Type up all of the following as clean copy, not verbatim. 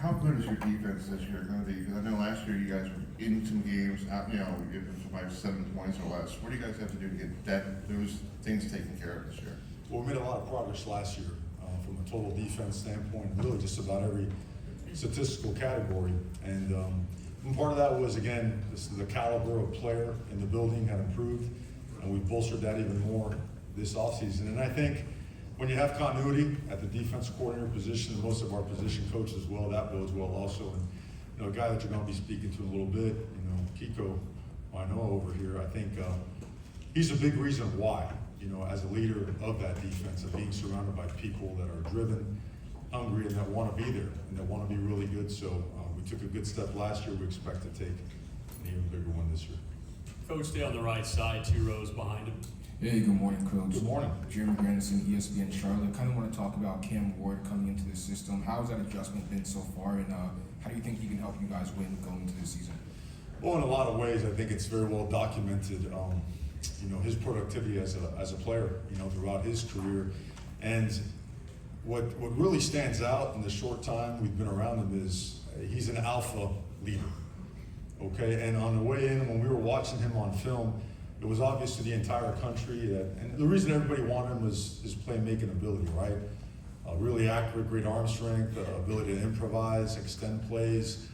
how good is your defense this year going to be? Because I know last year you guys were in some games, out, you know, you survived 7 points or less. What do you guys have to do to get those things taken care of this year? Well, we made a lot of progress last year from a total defense standpoint, really just about every statistical category. And part of that was, again, the caliber of player in the building had improved, and we bolstered that even more this offseason. And I think when you have continuity at the defense coordinator position, and most of our position coaches as well, that bodes well also. And you know, a guy that you're going to be speaking to in a little bit, you know, Kiko, I know over here, I think he's a big reason why, you know, as a leader of that defense, of being surrounded by people that are driven, hungry, and that want to be there, and that want to be really good. So we took a good step last year. We expect to take an even bigger one this year. Coach, stay on the right side, 2 rows behind him. Hey, good morning, Coach. Good morning. Jeremy Grandison, ESPN Charlotte. Kind of want to talk about Cam Ward coming into the system. How has that adjustment been so far, and how do you think he can help you guys win going into the season? Well, in a lot of ways, I think it's very well documented. You know, his productivity as a player, you know, throughout his career, and what really stands out in the short time we've been around him is he's an alpha leader. Okay, and on the way in, when we were watching him on film, it was obvious to the entire country that, and the reason everybody wanted him was his playmaking ability, right? Really accurate, great arm strength, ability to improvise, extend plays,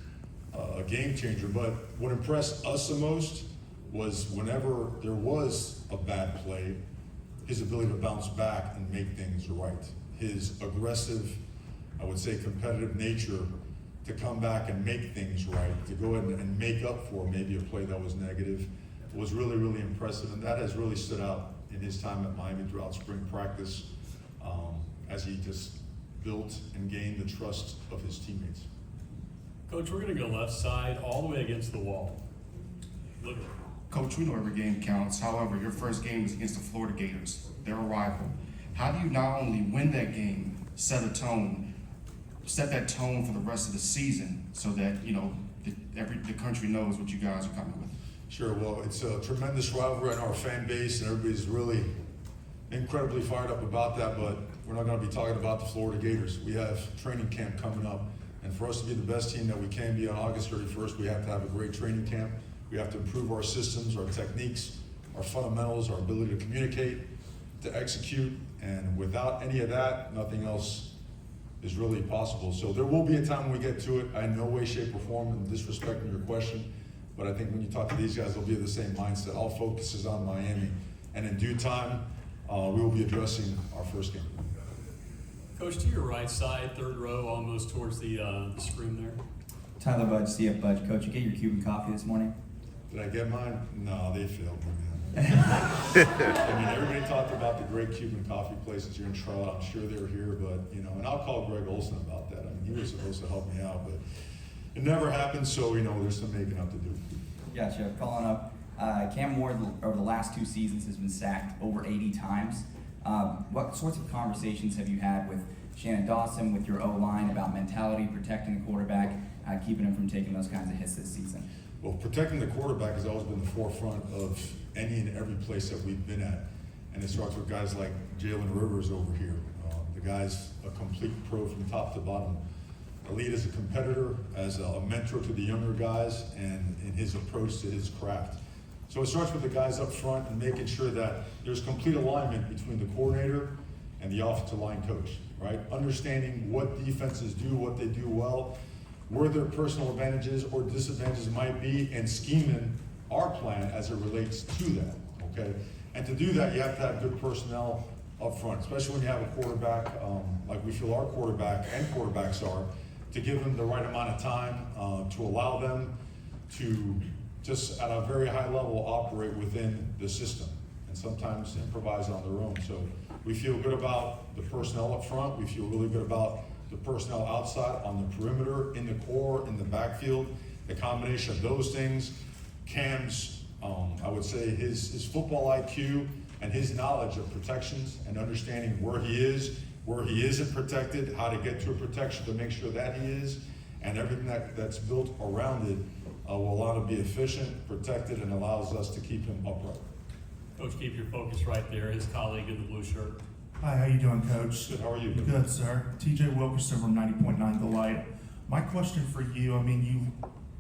a game changer. But what impressed us the most was whenever there was a bad play, his ability to bounce back and make things right. His aggressive, I would say competitive nature to come back and make things right, to go ahead and make up for maybe a play that was negative, was really, really impressive. And that has really stood out in his time at Miami throughout spring practice, as he just built and gained the trust of his teammates. Coach, we're going to go left side all the way against the wall. Look at it. Coach, we know every game counts. However, your first game is against the Florida Gators. They're a rival. How do you not only win that game, set that tone for the rest of the season so that, you know, the country knows what you guys are coming with? Sure, well, it's a tremendous rivalry in our fan base, and everybody's really incredibly fired up about that, but we're not going to be talking about the Florida Gators. We have training camp coming up, and for us to be the best team that we can be on August 31st, we have to have a great training camp. We have to improve our systems, our techniques, our fundamentals, our ability to communicate, to execute, and without any of that, nothing else is really possible. So there will be a time when we get to it. I in no way, shape, or form am disrespecting your question, but I think when you talk to these guys, they'll be of the same mindset. All focus is on Miami, and in due time, we will be addressing our first game. Coach, to your right side, 3rd row, almost towards the screen there. Tyler Budge, CF Budge. Coach, you get your Cuban coffee this morning? Did I get mine? No, they failed me, man. I mean, everybody talked about the great Cuban coffee places here in Charlotte. I'm sure they were here, but, you know, and I'll call Greg Olson about that. I mean, he was supposed to help me out, but it never happened, so, you know, there's some making up to do. Gotcha. Calling up. Cam Ward, over the last 2 seasons, has been sacked over 80 times. What sorts of conversations have you had with Shannon Dawson, with your O-line, about mentality, protecting the quarterback, keeping him from taking those kinds of hits this season? Well, protecting the quarterback has always been the forefront of any and every place that we've been at. And it starts with guys like Jalen Rivers over here. The guy's a complete pro from top to bottom. Elite as a competitor, as a mentor to the younger guys, and in his approach to his craft. So it starts with the guys up front and making sure that there's complete alignment between the coordinator and the offensive line coach, right? Understanding what defenses do, what they do well, where their personal advantages or disadvantages might be, and scheming our plan as it relates to that, okay? And to do that, you have to have good personnel up front, especially when you have a quarterback, like we feel our quarterback and quarterbacks are, to give them the right amount of time, to allow them to just at a very high level operate within the system, and sometimes improvise on their own. So we feel good about the personnel up front. We feel really good about the personnel outside, on the perimeter, in the core, in the backfield. The combination of those things, Cam's, I would say his football IQ and his knowledge of protections and understanding where he isn't protected, how to get to a protection to make sure that he is, and everything that's built around it will allow him to be efficient, protected, and allows us to keep him upright. Coach, keep your focus right there. His colleague in the blue shirt. Hi, how you doing, Coach? Good, how are you? Good, sir. TJ Wilkerson from 90.9 The Light. My question for you, I mean,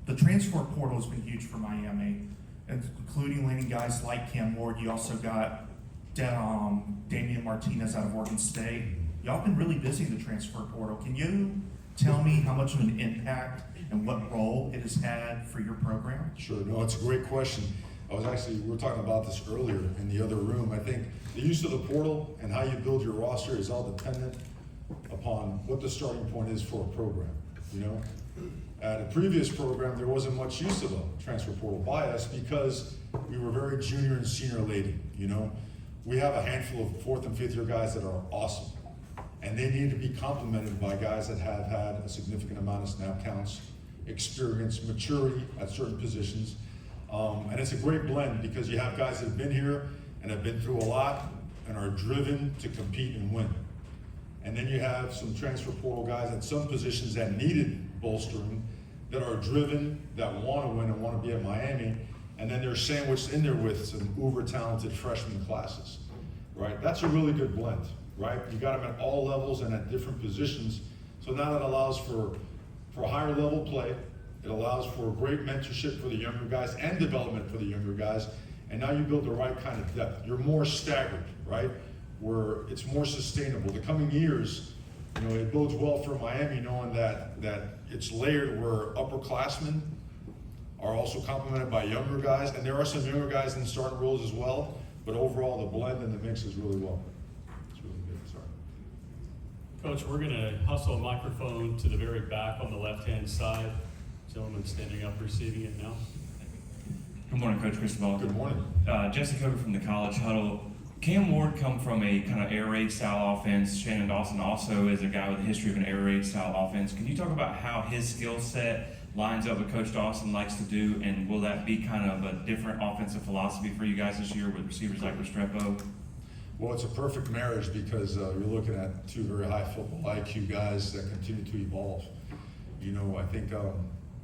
the transfer portal has been huge for Miami, including landing guys like Cam Ward. You also got Damian Martinez out of Oregon State. Y'all been really busy in the transfer portal. Can you tell me how much of an impact and what role it has had for your program? Sure, no, it's a great question. We were talking about this earlier in the other room. I think the use of the portal and how you build your roster is all dependent upon what the starting point is for a program, you know? At a previous program, there wasn't much use of a transfer portal by us because we were very junior and senior laden, you know? We have a handful of 4th and 5th year guys that are awesome, and they need to be complemented by guys that have had a significant amount of snap counts, experience, maturity at certain positions. And it's a great blend because you have guys that have been here and have been through a lot and are driven to compete and win. And then you have some transfer portal guys at some positions that needed bolstering, that are driven, that want to win and want to be at Miami, and then they're sandwiched in there with some uber talented freshman classes, right? That's a really good blend, right? You got them at all levels and at different positions. So now that allows for higher level play. It allows for great mentorship for the younger guys and development for the younger guys. And now you build the right kind of depth. You're more staggered, right? Where it's more sustainable. The coming years, you know, it bodes well for Miami knowing that it's layered where upperclassmen are also complemented by younger guys. And there are some younger guys in the starting roles as well. But overall, the blend and the mix is really well. It's really good. Sorry. Coach, we're going to hustle a microphone to the very back on the left-hand side. Gentleman standing up, receiving it now. Good morning, Coach Cristobal. Good morning. Jesse Coker from the College Huddle. Cam Ward come from a kind of air raid style offense. Shannon Dawson also is a guy with a history of an air raid style offense. Can you talk about how his skill set lines up with Coach Dawson likes to do, and will that be kind of a different offensive philosophy for you guys this year with receivers like Restrepo? Well, it's a perfect marriage because you're looking at two very high football IQ guys that continue to evolve. You know, I think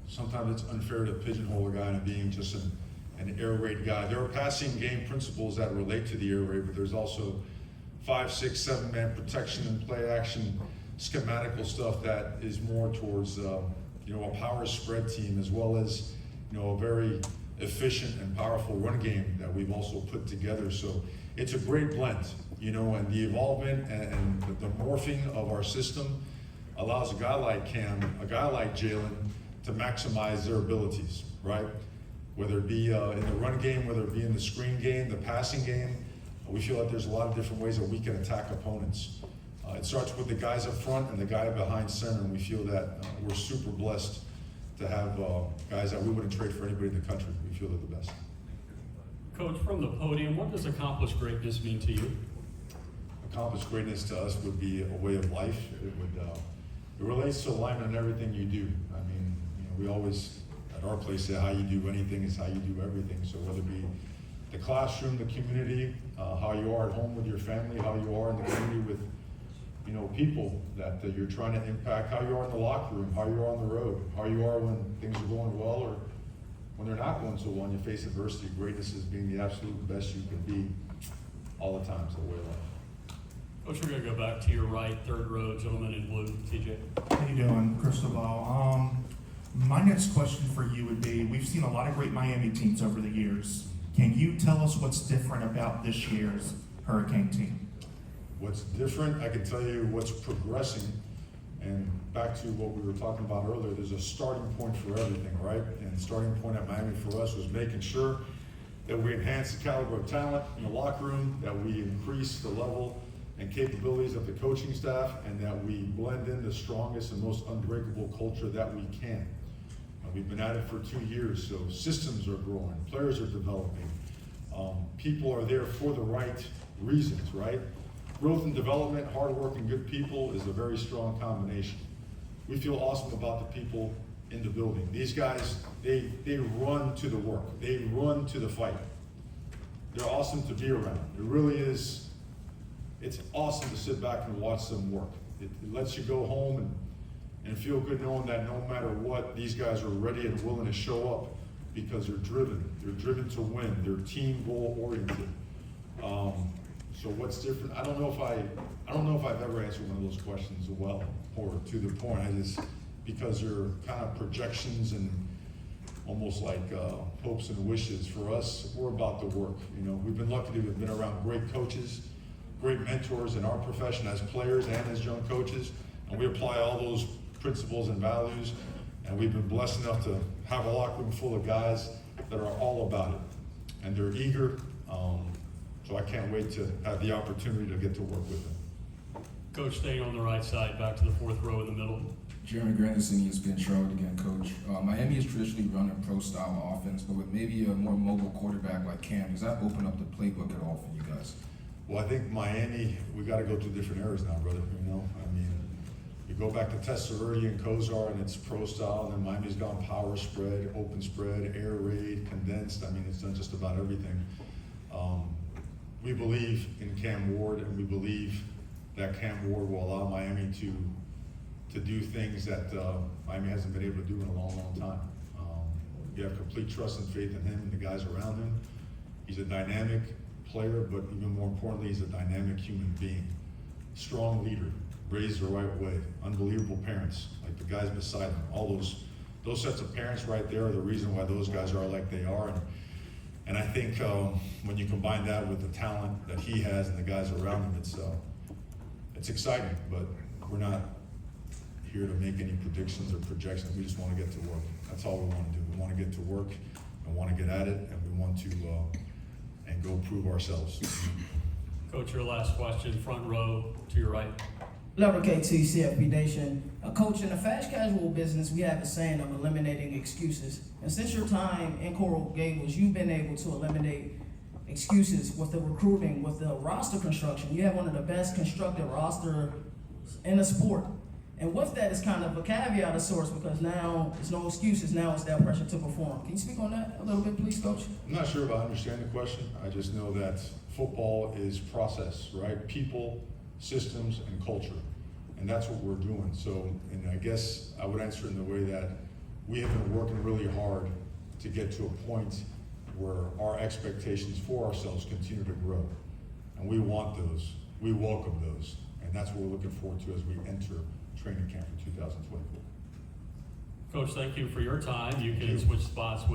sometimes it's unfair to pigeonhole a guy into being just an air raid guy. There are passing game principles that relate to the air raid, but there's also 5, 6, 7-man protection and play action schematical stuff that is more towards you know, a power spread team, as well as, you know, a very efficient and powerful run game that we've also put together. So it's a great blend, you know, and the involvement and the morphing of our system allows a guy like Cam, a guy like Jalen to maximize their abilities, right? Whether it be in the run game, whether it be in the screen game, the passing game, we feel like there's a lot of different ways that we can attack opponents. It starts with the guys up front and the guy behind center, and we feel that we're super blessed to have guys that we wouldn't trade for anybody in the country. We feel they're the best. Coach, from the podium, what does accomplished greatness mean to you? Accomplished greatness to us would be a way of life. It relates to alignment in everything you do. I mean, you know, we always, at our place, say how you do anything is how you do everything. So whether it be the classroom, the community, how you are at home with your family, how you are in the community with, you know, people that you're trying to impact, how you are in the locker room, how you are on the road, how you are when things are going well or when they're not going so well and you face adversity. Greatness is being the absolute best you can be all the time. It's the way of life. Coach, we're going to go back to your right, third row, gentleman in blue, TJ. How you doing, Cristobal? My next question for you would be, we've seen a lot of great Miami teams over the years. Can you tell us what's different about this year's Hurricane team? What's different, I can tell you what's progressing, and back to what we were talking about earlier, there's a starting point for everything, right? And the starting point at Miami for us was making sure that we enhance the caliber of talent in the locker room, that we increase the level and capabilities of the coaching staff, and that we blend in the strongest and most unbreakable culture that we can. We've been at it for 2 years, so systems are growing, players are developing, people are there for the right reasons, right? Growth and development, hard work, and good people is a very strong combination. We feel awesome about the people in the building. These guys, they run to the work. They run to the fight. They're awesome to be around. It really is, it's awesome to sit back and watch them work. It lets you go home and feel good knowing that no matter what, these guys are ready and willing to show up because they're driven. They're driven to win. They're team goal oriented. So what's different? I don't know if I've ever answered one of those questions well or to the point. because they're kind of projections and almost like hopes and wishes. For us, we're about the work. You know, we've been lucky to have been around great coaches, great mentors in our profession as players and as young coaches, and we apply all those principles and values, and we've been blessed enough to have a locker room full of guys that are all about it, and they're eager, so I can't wait to have the opportunity to get to work with them. Coach, staying on the right side, back to the fourth row in the middle. Jeremy Grandison, ESPN Charlotte again, Coach. Miami has traditionally run a pro-style offense, but with maybe a more mobile quarterback like Cam, does that open up the playbook at all for you guys? Well, I think Miami, we got to go through different eras now, brother. You know, I mean, you go back to Testaverde and Kozar, and it's pro style, and then Miami's gone power spread, open spread, air raid, condensed. I mean, it's done just about everything. We believe in Cam Ward, and we believe that Cam Ward will allow Miami to do things that Miami hasn't been able to do in a long, long time. We have complete trust and faith in him and the guys around him. He's a dynamic player, but even more importantly, he's a dynamic human being. Strong leader, raised the right way, unbelievable parents, like the guys beside him. All those sets of parents right there are the reason why those guys are like they are. And I think when you combine that with the talent that he has and the guys around him, it's exciting, but we're not here to make any predictions or projections. We just want to get to work. That's all we want to do. We want to get to work and want to get at it, and we want to and go prove ourselves. Coach, your last question, front row to your right. Level KT, CFP Nation. Coach, in the fast casual business, we have a saying of eliminating excuses. And since your time in Coral Gables, you've been able to eliminate excuses with the recruiting, with the roster construction. You have one of the best constructed roster in the sport. And with that, it's kind of a caveat of sorts, because now it's no excuses, now it's that pressure to perform. Can you speak on that a little bit, please, Coach? I'm not sure if I understand the question. I just know that football is process, right? People, systems, and culture. And that's what we're doing. So, and I guess I would answer in the way that we have been working really hard to get to a point where our expectations for ourselves continue to grow. And we want those. We welcome those. And that's what we're looking forward to as we enter training camp for 2024. Coach, thank you for your time. You can switch spots with